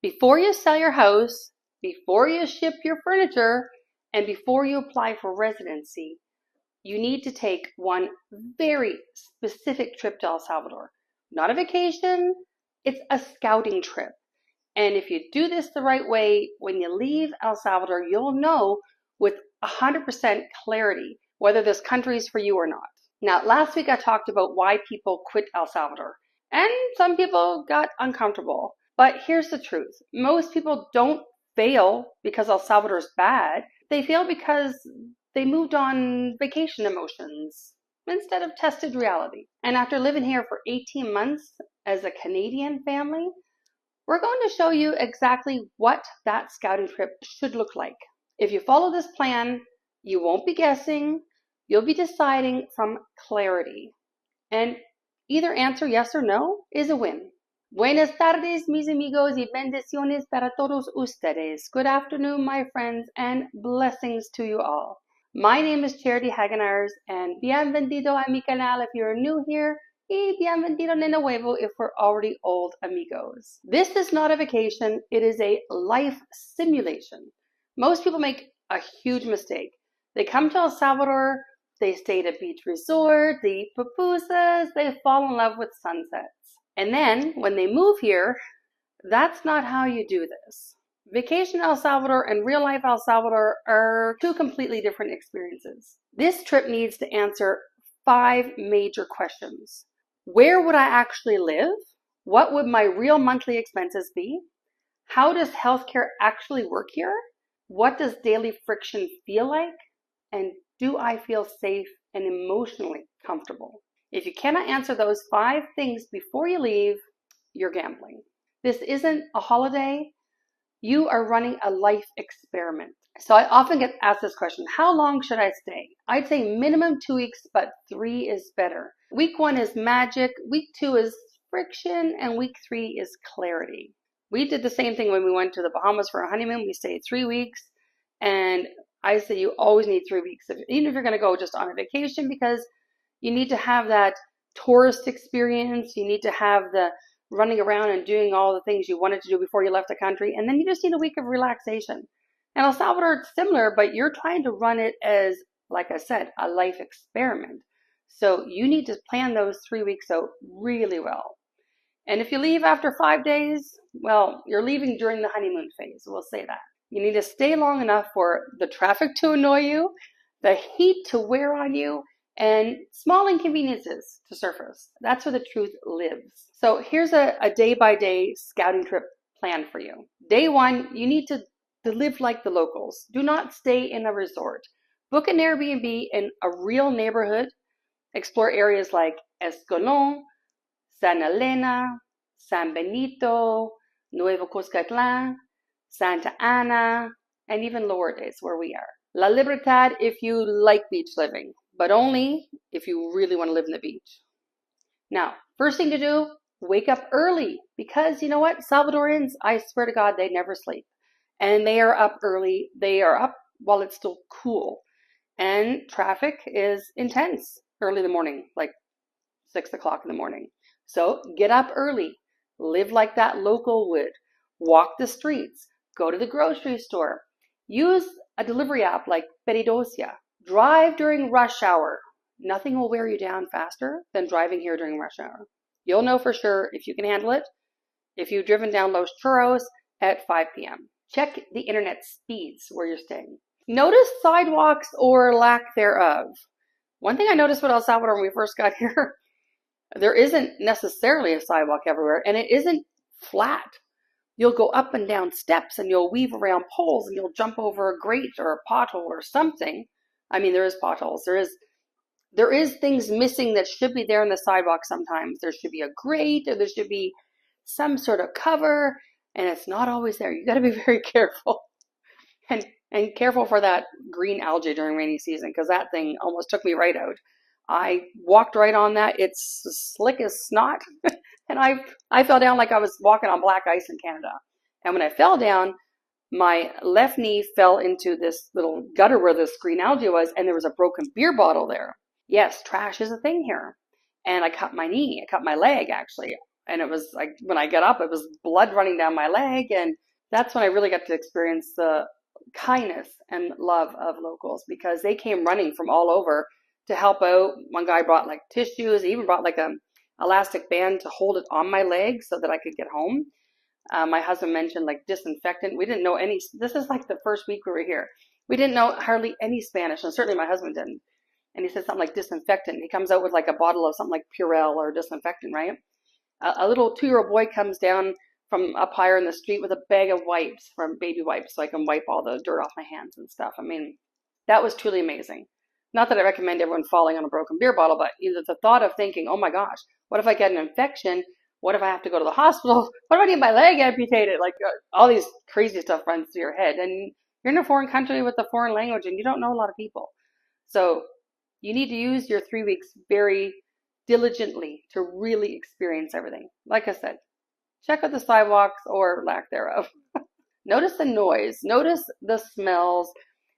Before you sell your house, before you ship your furniture, and before you apply for residency, you need to take one very specific trip to El Salvador. Not a vacation, it's a scouting trip. And if you do this the right way, when you leave El Salvador, you'll know with 100% clarity whether this country is for you or not. Now, last week I talked about why people quit El Salvador, and some people got uncomfortable. But here's the truth. Most people don't fail because El Salvador is bad. They fail because they moved on vacation emotions instead of tested reality. And after living here for 18 months as a Canadian family, we're going to show you exactly what that scouting trip should look like. If you follow this plan, you won't be guessing. You'll be deciding from clarity. And either answer yes or no is a win. Buenas tardes, mis amigos, y bendiciones para todos ustedes. Good afternoon, my friends, and blessings to you all. My name is Charity Hagenaars, and bienvenido a mi canal if you're new here, y bienvenido de nuevo if we're already old amigos. This is not a vacation, it is a life simulation. Most people make a huge mistake. They come to El Salvador, they stay at a beach resort, they eat pupusas, they fall in love with sunsets. And then, when they move here, that's not how you do this. Vacation El Salvador and real life El Salvador are two completely different experiences. This trip needs to answer 5 major questions. Where would I actually live? What would my real monthly expenses be? How does healthcare actually work here? What does daily friction feel like? And do I feel safe and emotionally comfortable? If you cannot answer those 5 things before you leave, you're gambling. This isn't a holiday. You are running a life experiment. So I often get asked this question, how long should I stay? I'd say minimum 2 weeks, but 3 is better. Week 1 is magic, week 2 is friction, and week 3 is clarity. We did the same thing when we went to the Bahamas for a honeymoon. We stayed 3 weeks, and I say you always need 3 weeks, even if you're going to go just on a vacation, because you need to have that tourist experience. You need to have the running around and doing all the things you wanted to do before you left the country. And then you just need a week of relaxation. And El Salvador, it's similar, but you're trying to run it as, like I said, a life experiment. So you need to plan those 3 weeks out really well. And if you leave after 5 days, well, you're leaving during the honeymoon phase. We'll say that. You need to stay long enough for the traffic to annoy you, the heat to wear on you, and small inconveniences to surface. That's where the truth lives. So here's a day-by-day scouting trip plan for you. Day 1, you need to live like the locals. Do not stay in a resort. Book an Airbnb in a real neighborhood. Explore areas like Escalon, San Elena, San Benito, Nuevo Cuscatlán, Santa Ana, and even Lourdes, where we are. La Libertad if you like beach living, but only if you really want to live in the beach. Now, first thing to do, wake up early, because you know what? Salvadorians, I swear to God, they never sleep. And they are up early. They are up while it's still cool. And traffic is intense early in the morning, like 6 o'clock in the morning. So get up early. Live like that local would. Walk the streets. Go to the grocery store. Use a delivery app like Peridosia. Drive during rush hour. Nothing will wear you down faster than driving here during rush hour. You'll know for sure if you can handle it if you've driven down Los Churros at 5 p.m. Check the internet speeds where you're staying. Notice sidewalks or lack thereof. One thing I noticed with El Salvador when we first got here, there isn't necessarily a sidewalk everywhere, and it isn't flat. You'll go up and down steps, and you'll weave around poles, and you'll jump over a grate or a pothole or something. I mean, there is potholes. There is things missing that should be there on the sidewalk sometimes. There should be a grate, or there should be some sort of cover, and it's not always there. You got to be very careful. And careful for that green algae during rainy season, because that thing almost took me right out. I walked right on that. It's slick as snot. And I fell down like I was walking on black ice in Canada. And when I fell down, my left knee fell into this little gutter where this green algae was, and there was a broken beer bottle there. Yes, trash is a thing here. And I cut my knee. I cut my leg, actually. And it was like, when I got up, it was blood running down my leg. And that's when I really got to experience the kindness and love of locals, because they came running from all over to help out. One guy brought like tissues. He even brought like a elastic band to hold it on my leg so that I could get home. My husband mentioned like disinfectant. We didn't know any. This is like the first week we were here. We didn't know hardly any Spanish, and certainly my husband didn't. And he said something like disinfectant. He comes out with like a bottle of something like Purell or disinfectant, right? A little 2-year-old boy comes down from up higher in the street with a bag of wipes, from baby wipes, so I can wipe all the dirt off my hands and stuff. I mean, that was truly amazing. Not that I recommend everyone falling on a broken beer bottle, but the thought of thinking, oh my gosh, what if I get an infection? What if I have to go to the hospital? What if I need my leg amputated? Like all these crazy stuff runs through your head. And you're in a foreign country with a foreign language and you don't know a lot of people. So you need to use your 3 weeks very diligently to really experience everything. Like I said, check out the sidewalks or lack thereof. Notice the noise, notice the smells,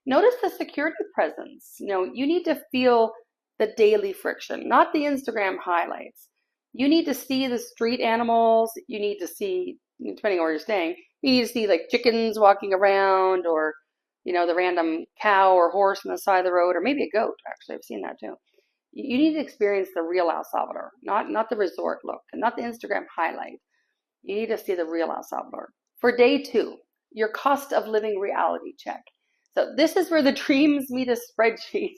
notice the security presence. You need to feel the daily friction, not the Instagram highlights. You need to see the street animals. You need to see, depending on where you're staying, you need to see like chickens walking around, or the random cow or horse on the side of the road, or maybe a goat. Actually, I've seen that too. You need to experience the real El Salvador, not the resort look, and not the Instagram highlight. You need to see the real El Salvador. For day 2, your cost of living reality check. So this is where the dreams meet a spreadsheet.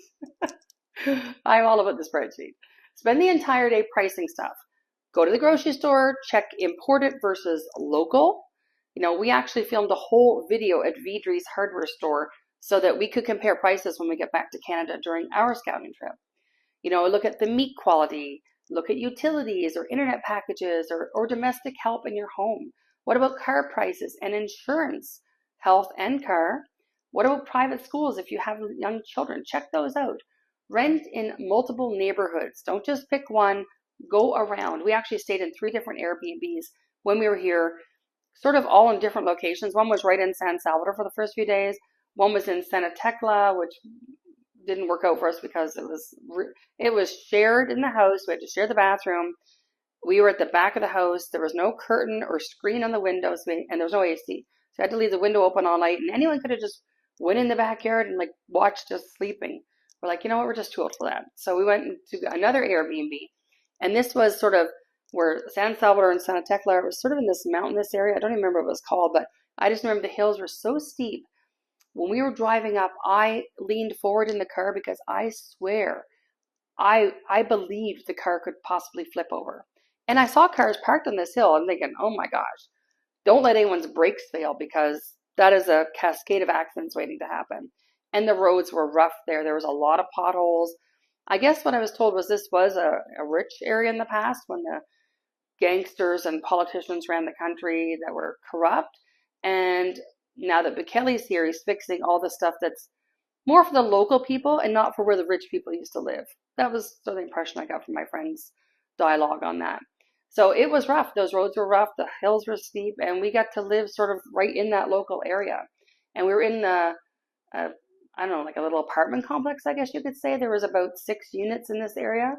I'm all about the spreadsheet. Spend the entire day pricing stuff. Go to the grocery store, check imported versus local. We actually filmed a whole video at Vidri's hardware store so that we could compare prices when we get back to Canada during our scouting trip. Look at the meat quality, look at utilities or internet packages or domestic help in your home. What about car prices and insurance, health and car? What about private schools if you have young children? Check those out. Rent in multiple neighborhoods. Don't just pick one, go around. We actually stayed in 3 different Airbnbs when we were here, sort of all in different locations. One was right in San Salvador for the first few days. One was in Santa Tecla, which didn't work out for us because it was shared in the house. We had to share the bathroom. We were at the back of the house. There was no curtain or screen on the windows, and there was no AC. So I had to leave the window open all night, and anyone could have just went in the backyard and like watched us sleeping. We're like, you know what, we're just too old for that. So we went to another Airbnb, and this was sort of where San Salvador and Santa Tecla, it was sort of in this mountainous area. I don't even remember what it was called, but I just remember the hills were so steep. When we were driving up, I leaned forward in the car because I swear I believed the car could possibly flip over. And I saw cars parked on this hill. I'm thinking, oh my gosh, don't let anyone's brakes fail, because that is a cascade of accidents waiting to happen. And the roads were rough there. There was a lot of potholes. I guess what I was told was this was a rich area in the past when the gangsters and politicians ran the country that were corrupt. And now that Bukele's here, he's fixing all the stuff that's more for the local people and not for where the rich people used to live. That was sort of the impression I got from my friend's dialogue on that. So it was rough. Those roads were rough. The hills were steep, and we got to live sort of right in that local area. And we were in the, I don't know, like a little apartment complex, I guess you could say. There was about 6 units in this area.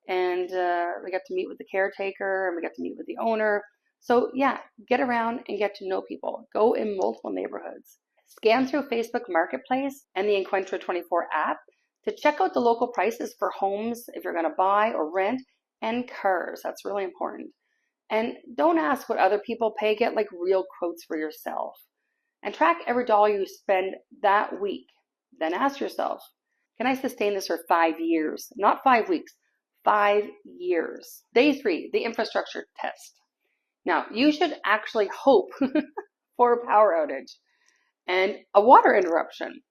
And we got to meet with the caretaker, and we got to meet with the owner. So yeah, get around and get to know people. Go in multiple neighborhoods. Scan through Facebook Marketplace and the Encuentra 24 app to check out the local prices for homes if you're going to buy or rent, and cars. That's really important. And don't ask what other people pay. Get like real quotes for yourself. And track every dollar you spend that week. Then ask yourself, can I sustain this for 5 years? Not 5 weeks, 5 years. Day 3, the infrastructure test. Now, you should actually hope for a power outage and a water interruption,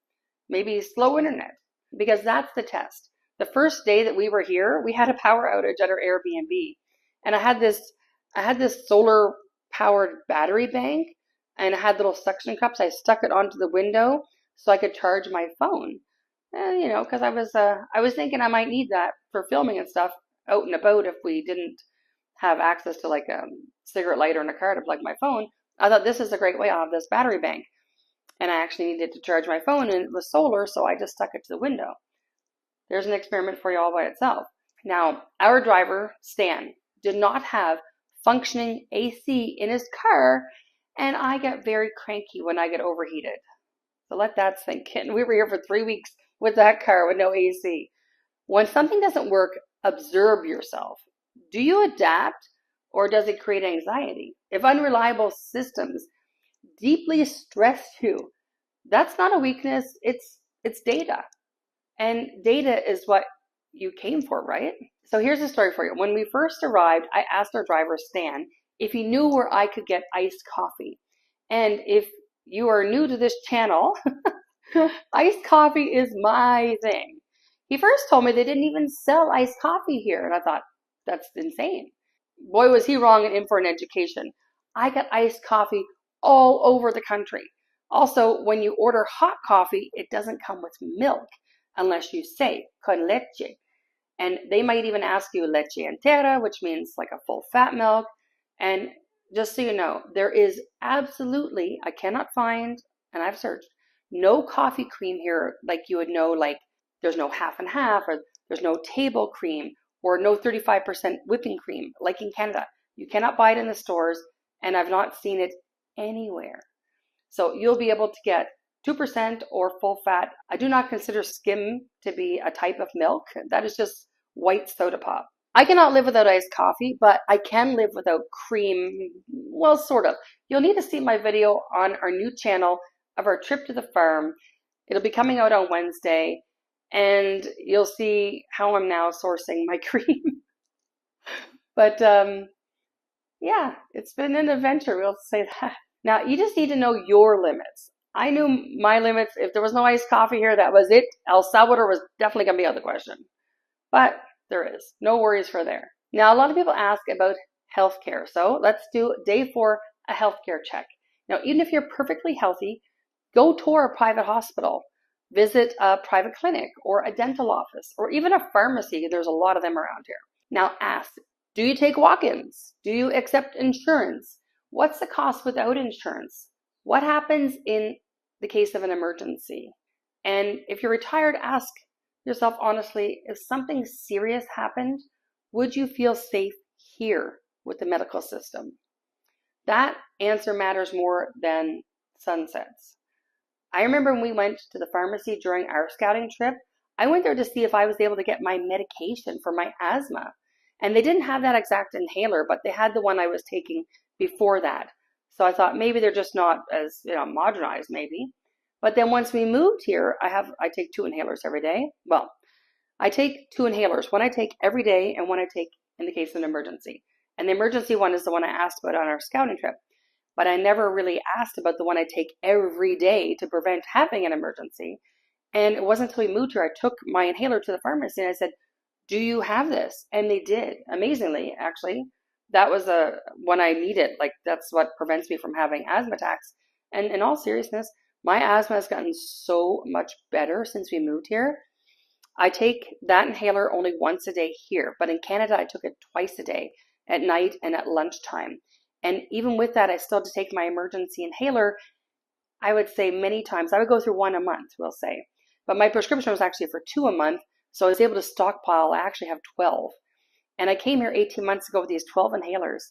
maybe slow internet, because that's the test. The first day that we were here, we had a power outage at our Airbnb, and I had this solar powered battery bank, and I had little suction cups. I stuck it onto the window so I could charge my phone. Because I was thinking I might need that for filming and stuff out and about if we didn't have access to like a cigarette lighter in a car to plug my phone. I thought this is a great way. I'll have this battery bank. And I actually needed to charge my phone, and it was solar, so I just stuck it to the window. There's an experiment for you all by itself. Now, our driver, Stan, did not have functioning AC in his car, and I get very cranky when I get overheated. So let that sink in. We were here for 3 weeks with that car with no AC. When something doesn't work, observe yourself. Do you adapt, or does it create anxiety? If unreliable systems deeply stress you, that's not a weakness, it's data. And data is what you came for, right? So here's a story for you. When we first arrived, I asked our driver, Stan, if he knew where I could get iced coffee. And if you are new to this channel, iced coffee is my thing. He first told me they didn't even sell iced coffee here. And I thought, that's insane. Boy, was he wrong and in for an education. I got iced coffee all over the country. Also, when you order hot coffee, it doesn't come with milk unless you say con leche. And they might even ask you leche entera, which means like a full fat milk. And just so you know, there is absolutely, I cannot find, and I've searched, no coffee cream here like you would know, like there's no half and half, or there's no table cream, or no 35% whipping cream like in Canada. You cannot buy it in the stores, and I've not seen it anywhere. So you'll be able to get 2% or full fat. I do not consider skim to be a type of milk. That is just white soda pop. I cannot live without iced coffee, but I can live without cream. Well, sort of. You'll need to see my video on our new channel of our trip to the farm. It'll be coming out on Wednesday, and you'll see how I'm now sourcing my cream. But yeah, it's been an adventure, we'll say that. Now, you just need to know your limits. I knew my limits. If there was no iced coffee here, that was it. El Salvador was definitely going to be out of the question. But there is. No worries for there. Now, a lot of people ask about healthcare. So let's do day 4, a healthcare check. Now, even if you're perfectly healthy, go tour a private hospital. Visit a private clinic or a dental office or even a pharmacy. There's a lot of them around here. Now, ask, do you take walk-ins? Do you accept insurance? What's the cost without insurance? What happens in the case of an emergency? And if you're retired, ask yourself honestly, if something serious happened, would you feel safe here with the medical system? That answer matters more than sunsets. I remember when we went to the pharmacy during our scouting trip, I went there to see if I was able to get my medication for my asthma. And they didn't have that exact inhaler, but they had the one I was taking before that. So I thought maybe they're just not as modernized, maybe. But then once we moved here, I take 2 inhalers every day. Well, I take 2 inhalers. One I take every day and one I take in the case of an emergency. And the emergency one is the one I asked about on our scouting trip. But I never really asked about the one I take every day to prevent having an emergency. And it wasn't until we moved here, I took my inhaler to the pharmacy and I said, do you have this? And they did, amazingly, actually. That was one I needed. Like, that's what prevents me from having asthma attacks. And in all seriousness, my asthma has gotten so much better since we moved here. I take that inhaler only once a day here, but in Canada, I took it twice a day, at night and at lunchtime. And even with that, I still had to take my emergency inhaler, I would say many times. I would go through 1 a month, we'll say. But my prescription was actually for 2 a month, so I was able to stockpile. I actually have 12. And I came here 18 months ago with these 12 inhalers,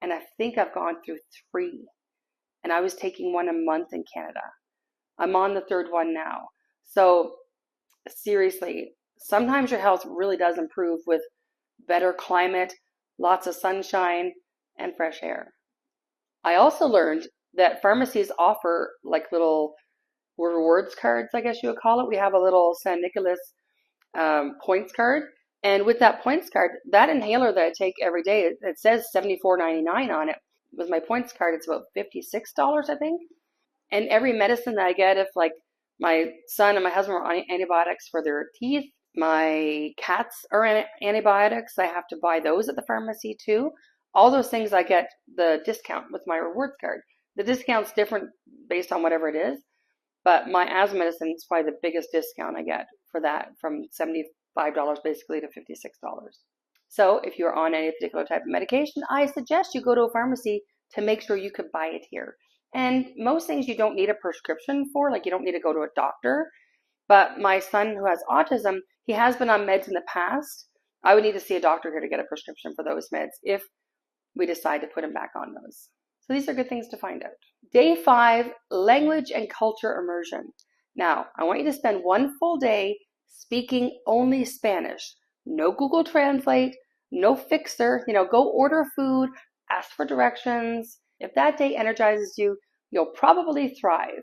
and I think I've gone through 3. And I was taking 1 a month in Canada. I'm on the 3rd one now. So seriously, sometimes your health really does improve with better climate, lots of sunshine, and fresh air. I also learned that pharmacies offer like little rewards cards, I guess you would call it. We have a little San Nicolas points card. And with that points card, that inhaler that I take every day, it says $74.99 on it. With my points card, it's about $56, I think. And every medicine that I get, if like my son and my husband are on antibiotics for their teeth, my cats are on antibiotics, I have to buy those at the pharmacy too. All those things I get the discount with my rewards card. The discount's different based on whatever it is, but my asthma medicine is probably the biggest discount I get for that, from $75 basically to $56. So if you're on any particular type of medication, I suggest you go to a pharmacy to make sure you could buy it here. And most things you don't need a prescription for, like you don't need to go to a doctor. But my son who has autism, he has been on meds in the past. I would need to see a doctor here to get a prescription for those meds if we decide to put them back on those. So these are good things to find out. Day 5, language and culture immersion. Now, I want you to spend one full day speaking only Spanish. No Google Translate, no fixer. Go order food, ask for directions. If that day energizes you, you'll probably thrive.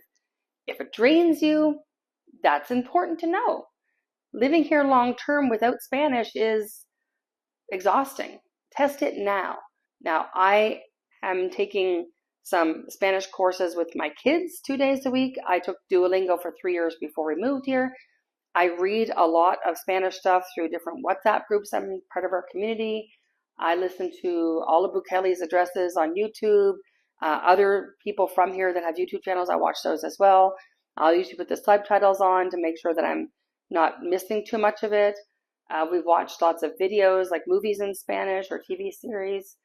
If it drains you, that's important to know. Living here long term without Spanish is exhausting. Test it now. Now, I am taking some Spanish courses with my kids 2 days a week. I took Duolingo for 3 years before we moved here. I read a lot of Spanish stuff through different WhatsApp groups. I'm part of our community. I listen to all of Bukele's addresses on YouTube. Other people from here that have YouTube channels, I watch those as well. I'll usually put the subtitles on to make sure that I'm not missing too much of it. We've watched lots of videos like movies in Spanish or TV series.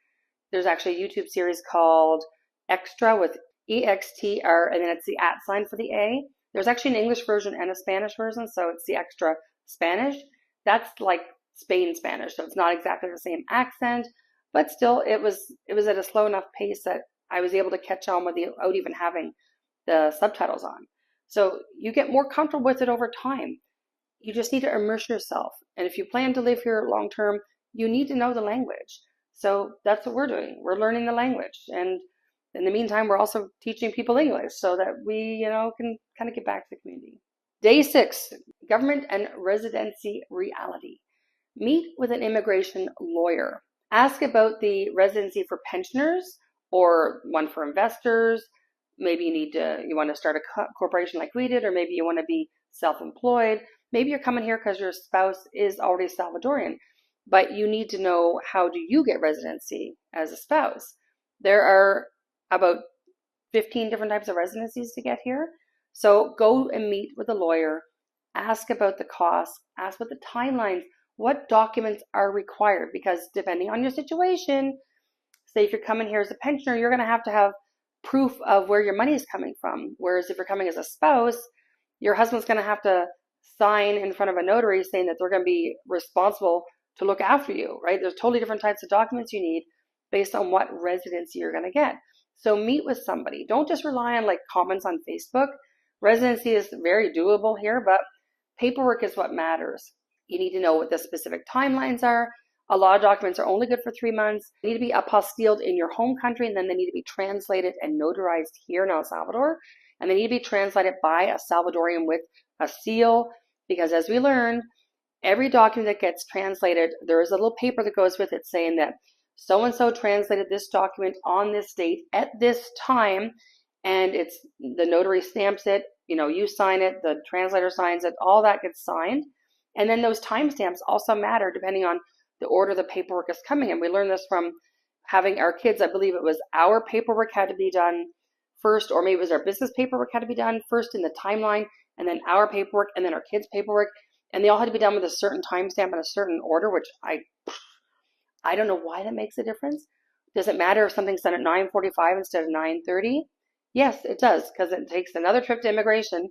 There's actually a YouTube series called Extra with EXTR, and then it's the @ sign for the A. There's actually an English version and a Spanish version, so it's the Extra Spanish. That's like Spain Spanish, so it's not exactly the same accent, but still it was at a slow enough pace that I was able to catch on without even having the subtitles on. So you get more comfortable with it over time. You just need to immerse yourself. And if you plan to live here long term, you need to know the language. So that's what we're doing. We're learning the language. And in the meantime, we're also teaching people English so that we, can kind of get back to the community. Day 6, government and residency reality. Meet with an immigration lawyer. Ask about the residency for pensioners or one for investors. Maybe you want to start a corporation like we did, or maybe you want to be self-employed. Maybe you're coming here because your spouse is already Salvadorian, but you need to know, how do you get residency as a spouse? There are about 15 different types of residencies to get here. So go and meet with a lawyer, ask about the costs, ask about the timelines, what documents are required, because depending on your situation, say if you're coming here as a pensioner, you're going to have proof of where your money is coming from. Whereas if you're coming as a spouse, your husband's going to have to sign in front of a notary saying that they're going to be responsible to look after you, right? There's totally different types of documents you need based on what residency you're going to get. So meet with somebody. Don't just rely on comments on Facebook. Residency is very doable here, but paperwork is what matters. You need to know what the specific timelines are. A lot of documents are only good for 3 months. They need to be apostilled in your home country, and then they need to be translated and notarized here in El Salvador. And they need to be translated by a Salvadorian with a seal, because as we learned, every document that gets translated, there is a little paper that goes with it saying that so-and-so translated this document on this date at this time, and the notary stamps it, you sign it, the translator signs it, all that gets signed. And then those timestamps also matter depending on the order the paperwork is coming in. We learned this from having our kids. I believe it was our paperwork had to be done first, or maybe it was our business paperwork had to be done first in the timeline, and then our paperwork, and then our kids' paperwork. And they all had to be done with a certain timestamp and a certain order, which I don't know why that makes a difference. Does it matter if something's done at 9:45 instead of 9:30? Yes, it does, because it takes another trip to immigration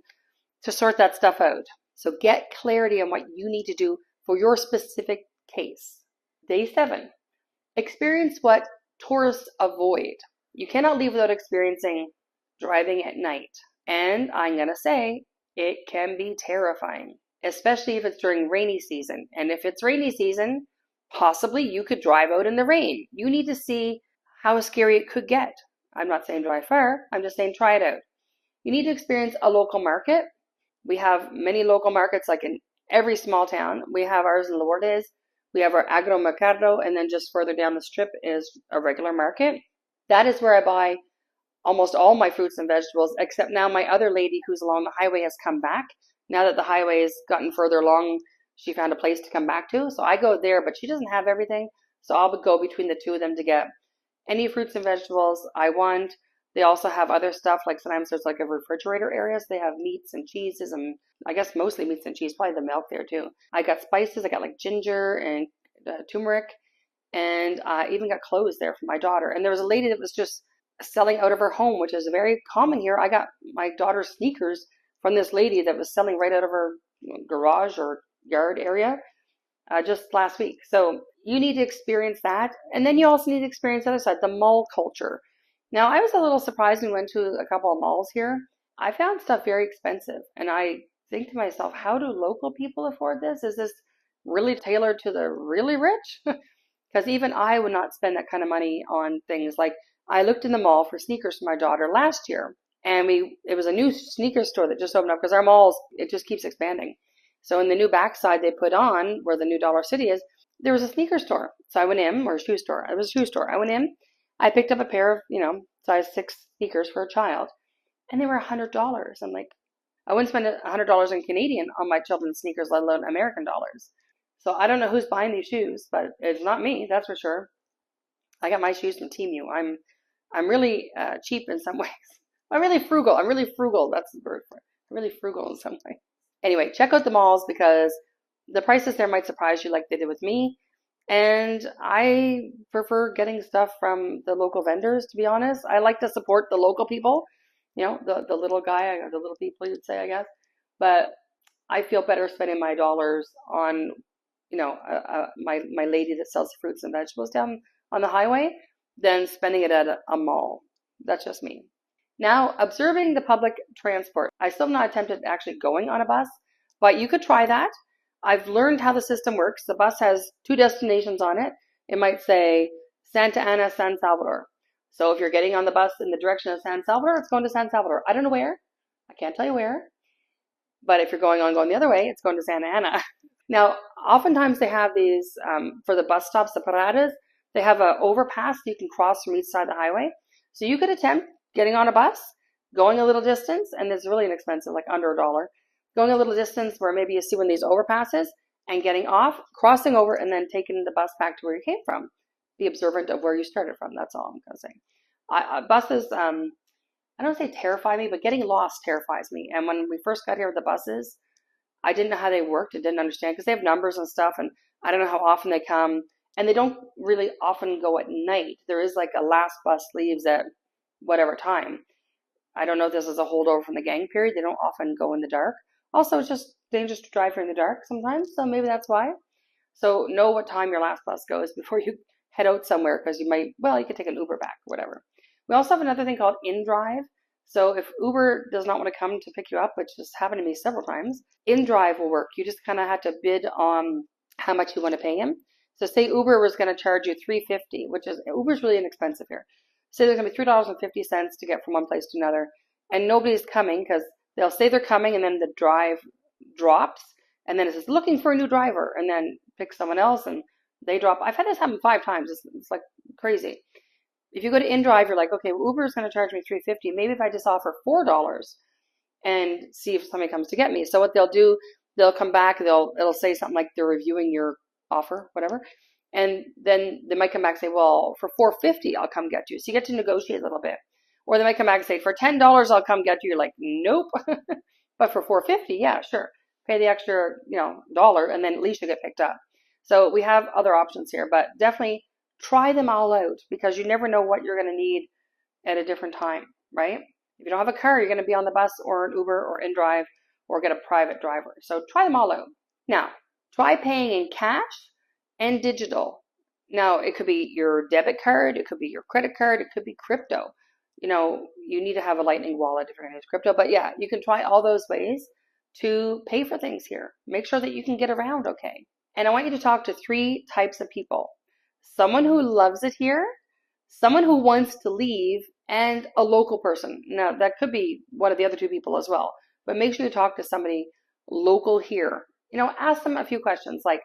to sort that stuff out. So get clarity on what you need to do for your specific case. Day 7, experience what tourists avoid. You cannot leave without experiencing driving at night. And I'm going to say it can be terrifying, especially if it's during rainy season. And if it's rainy season, possibly you could drive out in the rain. You need to see how scary it could get. I'm not saying drive far. I'm just saying try it out. You need to experience a local market. We have many local markets, like in every small town. We have ours in Lourdes. We have our agromercado, and then just further down the strip is a regular market. That is where I buy almost all my fruits and vegetables, except now my other lady who's along the highway has come back. Now that the highway has gotten further along, she found a place to come back to. So I go there, but she doesn't have everything. So I'll go between the two of them to get any fruits and vegetables I want. They also have other stuff, like sometimes there's like a refrigerator area. So they have meats and cheeses, and I guess mostly meats and cheese, probably the milk there too. I got spices. I got like ginger and turmeric, and I even got clothes there for my daughter. And there was a lady that was just selling out of her home, which is very common here. I got my daughter's sneakers from this lady that was selling right out of her garage or yard area. just last week. So you need to experience that. And then you also need to experience the other side, the mall culture. Now, I was a little surprised when we went to a couple of malls here. I found stuff very expensive. And I think to myself, how do local people afford this? Is this really tailored to the really rich? Because even I would not spend that kind of money on things. Like I looked in the mall for sneakers for my daughter last year, and it was a new sneaker store that just opened up because our malls, it just keeps expanding. So in the new backside they put on where the new Dollar City is, there was a sneaker store. So I went in, or a shoe store. It was a shoe store. I went in, I picked up a pair of, size 6 sneakers for a child, and they were $100. I'm like, I wouldn't spend $100 in Canadian on my children's sneakers, let alone American dollars. So I don't know who's buying these shoes, but it's not me, that's for sure. I got my shoes from Temu. I'm really cheap in some ways. I'm really frugal. I'm really frugal. That's the word for it. I'm really frugal in some way. Anyway, check out the malls because the prices there might surprise you like they did with me. And I prefer getting stuff from the local vendors, to be honest. I like to support the local people, the little guy, the little people you'd say, I guess. But I feel better spending my dollars on, my lady that sells fruits and vegetables down on the highway than spending it at a mall. That's just me. Now, observing the public transport. I still have not attempted actually going on a bus, but you could try that. I've learned how the system works. The bus has 2 destinations on it. It might say Santa Ana, San Salvador. So if you're getting on the bus in the direction of San Salvador, it's going to San Salvador. I don't know where. I can't tell you where. But if you're going the other way, it's going to Santa Ana. Now, oftentimes they have these, for the bus stops, the paradas, they have an overpass you can cross from each side of the highway. So you could attempt getting on a bus, going a little distance, and it's really inexpensive, like under $1, going a little distance where maybe you see one of these overpasses and getting off, crossing over, and then taking the bus back to where you came from. Be observant of where you started from. That's all I'm going to say. Buses, I don't say terrify me, but getting lost terrifies me. And when we first got here with the buses, I didn't know how they worked. I didn't understand because they have numbers and stuff, and I don't know how often they come. And they don't really often go at night. There is like a last bus leaves at whatever time. I don't know if this is a holdover from the gang period. They don't often go in the dark. Also, it's just dangerous to drive here in the dark sometimes, so maybe that's why. So know what time your last bus goes before you head out somewhere because you could take an Uber back or whatever. We also have another thing called InDrive. So if Uber does not want to come to pick you up, which has happened to me several times, InDrive will work. You just kind of have to bid on how much you want to pay him. So say Uber was going to charge you $3.50, which is Uber's really inexpensive here. Say there's going to be $3.50 to get from one place to another, and nobody's coming because they'll say they're coming, and then the drive drops, and then it says looking for a new driver, and then pick someone else, and they drop. I've had this happen 5 times. It's like crazy. If you go to InDrive, you're like, okay, well, Uber is going to charge me $3.50. Maybe if I just offer $4 and see if somebody comes to get me. So what they'll do, they'll come back. It'll say something like they're reviewing your offer, whatever, and then they might come back and say, well, for $4.50 I'll come get you. So you get to negotiate a little bit. Or they might come back and say, for $10 I'll come get you. You're like, nope. But for $4.50, yeah, sure. Pay the extra, dollar, and then at least you get picked up. So we have other options here, but definitely try them all out because you never know what you're going to need at a different time, right? If you don't have a car, you're going to be on the bus or an Uber or InDrive or get a private driver. So try them all out. Now, try paying in cash and digital. Now, it could be your debit card, it could be your credit card, it could be crypto. You need to have a Lightning wallet if you're going to use crypto. But yeah, you can try all those ways to pay for things here. Make sure that you can get around okay. And I want you to talk to 3 types of people. Someone who loves it here, someone who wants to leave, and a local person. Now, that could be one of the other 2 people as well. But make sure you talk to somebody local here. Ask them a few questions like,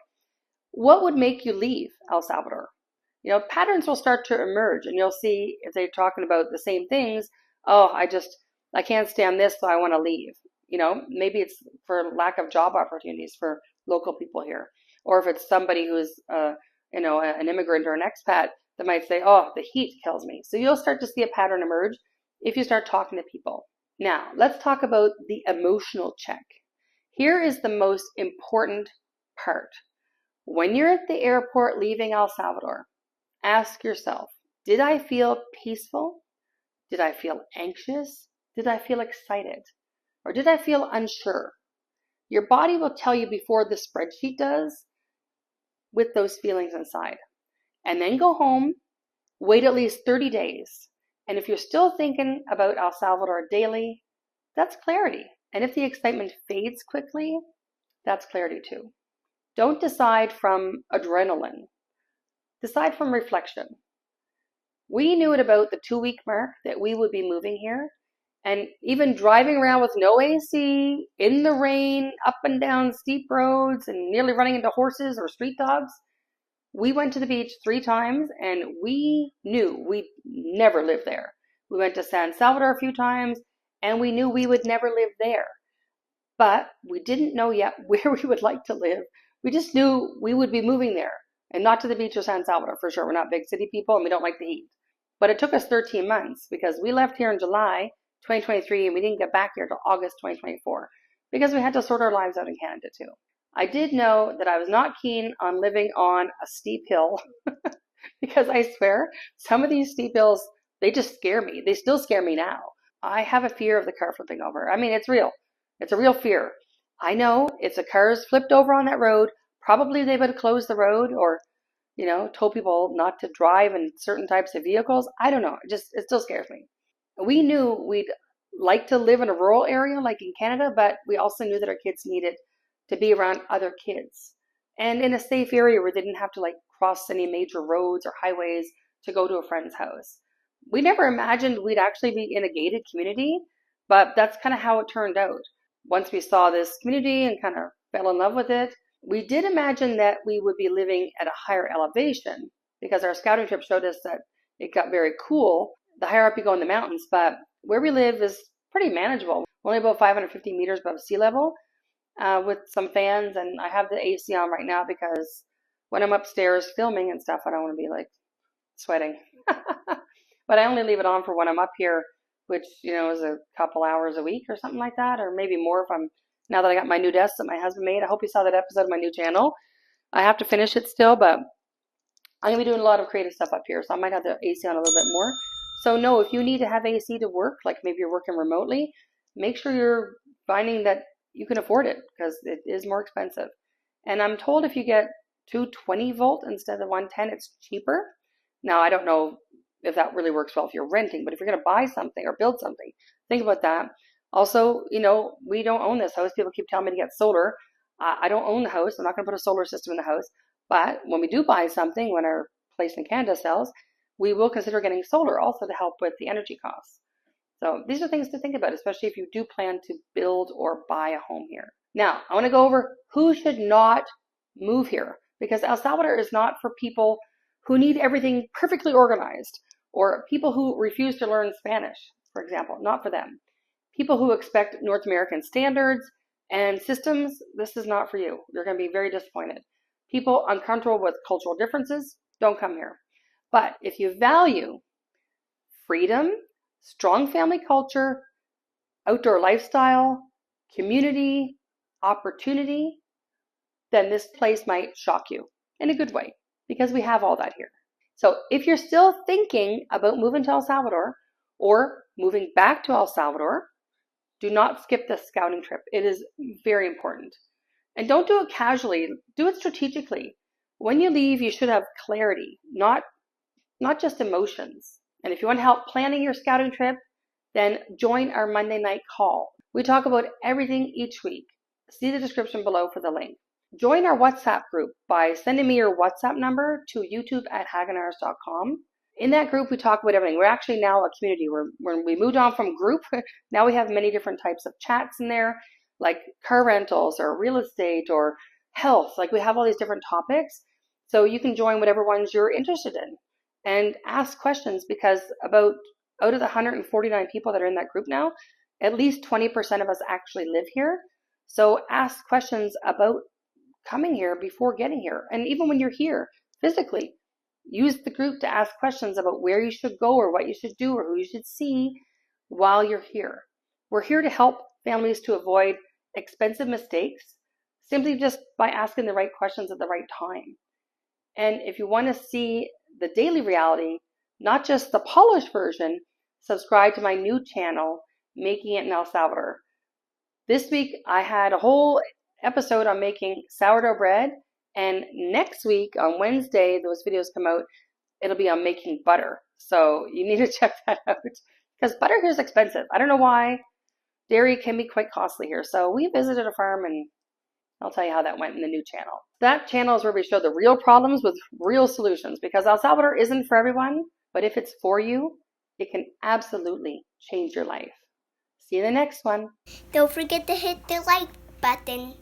what would make you leave El Salvador? Patterns will start to emerge, and you'll see if they're talking about the same things. Oh, I can't stand this, so I want to leave. Maybe it's for lack of job opportunities for local people here. Or if it's somebody who's, an immigrant or an expat that might say, oh, the heat kills me. So you'll start to see a pattern emerge if you start talking to people. Now, let's talk about the emotional check. Here is the most important part. When you're at the airport leaving El Salvador, ask yourself, did I feel peaceful? Did I feel anxious? Did I feel excited? Or did I feel unsure? Your body will tell you before the spreadsheet does with those feelings inside. And then go home, wait at least 30 days. And if you're still thinking about El Salvador daily, that's clarity. And if the excitement fades quickly, that's clarity too. Don't decide from adrenaline. Decide from reflection. We knew at about the 2-week mark that we would be moving here. And even driving around with no AC, in the rain, up and down steep roads, and nearly running into horses or street dogs, we went to the beach 3 times, and we knew we'd never live there. We went to San Salvador a few times, and we knew we would never live there. But we didn't know yet where we would like to live. We just knew we would be moving there, and not to the beach of San Salvador for sure. We're not big city people, and we don't like the heat. But it took us 13 months because we left here in July 2023, and we didn't get back here till August 2024 because we had to sort our lives out in Canada too. I did know that I was not keen on living on a steep hill because I swear some of these steep hills, they just scare me. They still scare me now. I have a fear of the car flipping over. I mean, it's real. It's a real fear. I know if the cars flipped over on that road, probably they would have closed the road or, told people not to drive in certain types of vehicles. I don't know. It still scares me. We knew we'd like to live in a rural area like in Canada, but we also knew that our kids needed to be around other kids and in a safe area where they didn't have to cross any major roads or highways to go to a friend's house. We never imagined we'd actually be in a gated community, but that's kind of how it turned out. Once we saw this community and kind of fell in love with it, we did imagine that we would be living at a higher elevation because our scouting trip showed us that it got very cool the higher up you go in the mountains, but where we live is pretty manageable. Only about 550 meters above sea level with some fans, and I have the AC on right now because when I'm upstairs filming and stuff, I don't want to be sweating. But I only leave it on for when I'm up here, which, is a couple hours a week or something like that, or maybe more now that I got my new desk that my husband made. I hope you saw that episode of my new channel. I have to finish it still, but I'm going to be doing a lot of creative stuff up here, so I might have the AC on a little bit more. So no, if you need to have AC to work, like maybe you're working remotely, make sure you're finding that you can afford it because it is more expensive. And I'm told if you get 220 volt instead of 110, it's cheaper. Now, I don't know if that really works well if you're renting, but if you're going to buy something or build something, think about that. Also, we don't own this house. People keep telling me to get solar. I don't own the house. I'm not going to put a solar system in the house. But when we do buy something, when our place in Canada sells, we will consider getting solar also to help with the energy costs. So these are things to think about, especially if you do plan to build or buy a home here. Now, I want to go over who should not move here because El Salvador is not for people who need everything perfectly organized or people who refuse to learn Spanish, for example, not for them. People who expect North American standards and systems, this is not for you. You're going to be very disappointed. People uncomfortable with cultural differences, don't come here. But if you value freedom, strong family culture, outdoor lifestyle, community, opportunity, then this place might shock you in a good way because we have all that here. So if you're still thinking about moving to El Salvador or moving back to El Salvador, do not skip this scouting trip. It is very important. And don't do it casually. Do it strategically. When you leave, you should have clarity, not just emotions. And if you want help planning your scouting trip, then join our Monday night call. We talk about everything each week. See the description below for the link. Join our WhatsApp group by sending me your WhatsApp number to youtube@hagenaars.com. In that group, we talk about everything. We're actually now a community. When we moved on from group, now we have many different types of chats in there, like car rentals or real estate or health. We have all these different topics. So you can join whatever ones you're interested in and ask questions because out of the 149 people that are in that group now, at least 20% of us actually live here. So ask questions about coming here before getting here. And even when you're here physically, use the group to ask questions about where you should go or what you should do or who you should see while you're here. We're here to help families to avoid expensive mistakes simply just by asking the right questions at the right time. And if you want to see the daily reality, not just the polished version, subscribe to my new channel, Making It in El Salvador. This week, I had a whole episode on making sourdough bread And next week on Wednesday, those videos come out, it'll be on making butter. So you need to check that out because butter here is expensive. I don't know why. Dairy can be quite costly here. So we visited a farm and I'll tell you how that went in the new channel. That channel is where we show the real problems with real solutions because El Salvador isn't for everyone, but if it's for you, it can absolutely change your life. See you in the next one. Don't forget to hit the like button.